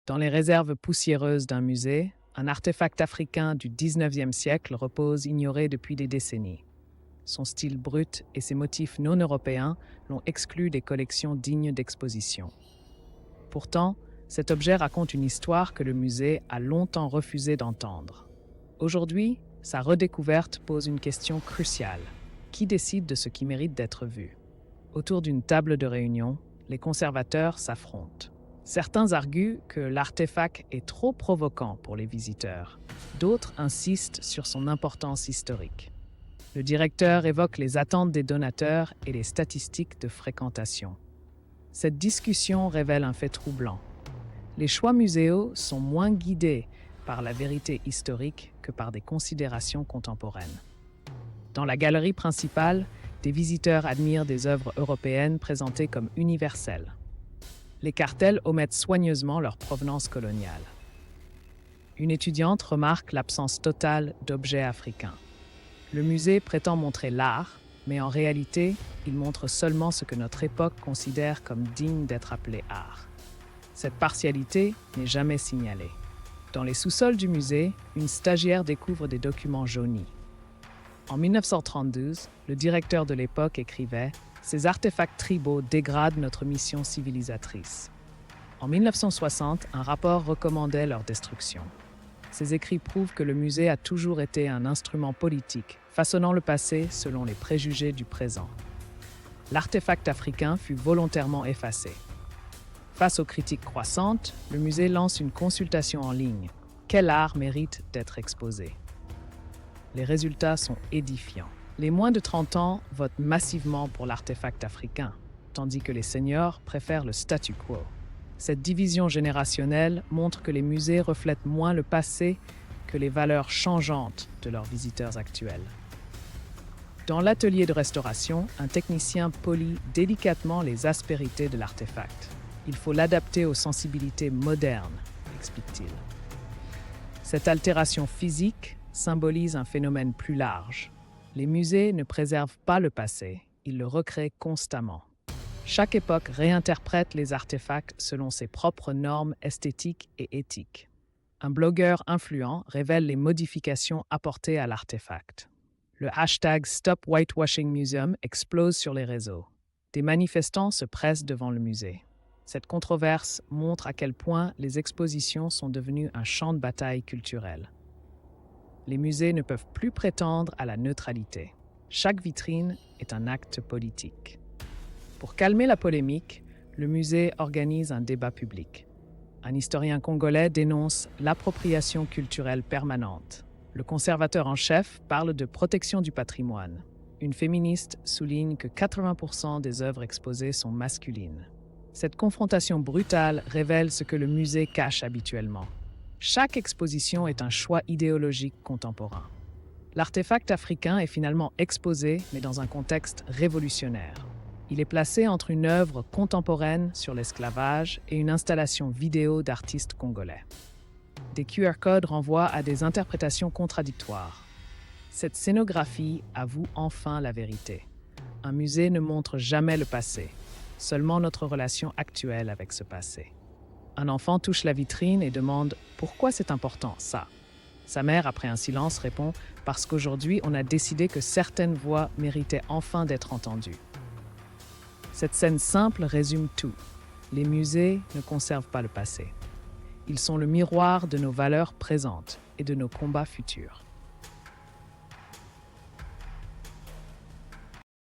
Dans les réserves poussiéreuses d'un musée, un artefact africain du 19e siècle repose ignoré depuis des décennies. Son style brut et ses motifs non européens l'ont exclu des collections dignes d'exposition. Pourtant, cet objet raconte une histoire que le musée a longtemps refusé d'entendre. Aujourd'hui, sa redécouverte pose une question cruciale. Qui décide de ce qui mérite d'être vu? Autour d'une table de réunion, les conservateurs s'affrontent. Certains arguent que l'artefact est trop provoquant pour les visiteurs. D'autres insistent sur son importance historique. Le directeur évoque les attentes des donateurs et les statistiques de fréquentation. Cette discussion révèle un fait troublant. Les choix muséaux sont moins guidés par la vérité historique que par des considérations contemporaines. Dans la galerie principale, des visiteurs admirent des œuvres européennes présentées comme universelles. Les cartels omettent soigneusement leur provenance coloniale. Une étudiante remarque l'absence totale d'objets africains. Le musée prétend montrer l'art, mais en réalité, il montre seulement ce que notre époque considère comme digne d'être appelé art. Cette partialité n'est jamais signalée. Dans les sous-sols du musée, une stagiaire découvre des documents jaunis. En 1932, le directeur de l'époque écrivait « Ces artefacts tribaux dégradent notre mission civilisatrice ». En 1960, un rapport recommandait leur destruction. Ces écrits prouvent que le musée a toujours été un instrument politique, façonnant le passé selon les préjugés du présent. L'artefact africain fut volontairement effacé. Face aux critiques croissantes, le musée lance une consultation en ligne. Quel art mérite d'être exposé? Les résultats sont édifiants. Les moins de 30 ans votent massivement pour l'artefact africain, tandis que les seniors préfèrent le statu quo. Cette division générationnelle montre que les musées reflètent moins le passé que les valeurs changeantes de leurs visiteurs actuels. Dans l'atelier de restauration, un technicien polit délicatement les aspérités de l'artefact. Il faut l'adapter aux sensibilités modernes, explique-t-il. Cette altération physique symbolise un phénomène plus large. Les musées ne préservent pas le passé, ils le recréent constamment. Chaque époque réinterprète les artefacts selon ses propres normes esthétiques et éthiques. Un blogueur influent révèle les modifications apportées à l'artefact. Le hashtag Stop Whitewashing Museum explose sur les réseaux. Des manifestants se pressent devant le musée. Cette controverse montre à quel point les expositions sont devenues un champ de bataille culturel. Les musées ne peuvent plus prétendre à la neutralité. Chaque vitrine est un acte politique. Pour calmer la polémique, le musée organise un débat public. Un historien congolais dénonce l'appropriation culturelle permanente. Le conservateur en chef parle de protection du patrimoine. Une féministe souligne que 80% des œuvres exposées sont masculines. Cette confrontation brutale révèle ce que le musée cache habituellement. Chaque exposition est un choix idéologique contemporain. L'artefact africain est finalement exposé, mais dans un contexte révolutionnaire. Il est placé entre une œuvre contemporaine sur l'esclavage et une installation vidéo d'artistes congolais. Des QR codes renvoient à des interprétations contradictoires. Cette scénographie avoue enfin la vérité. Un musée ne montre jamais le passé, seulement notre relation actuelle avec ce passé. Un enfant touche la vitrine et demande « Pourquoi c'est important, ça ?» Sa mère, après un silence, répond « Parce qu'aujourd'hui, on a décidé que certaines voix méritaient enfin d'être entendues. » Cette scène simple résume tout. Les musées ne conservent pas le passé. Ils sont le miroir de nos valeurs présentes et de nos combats futurs.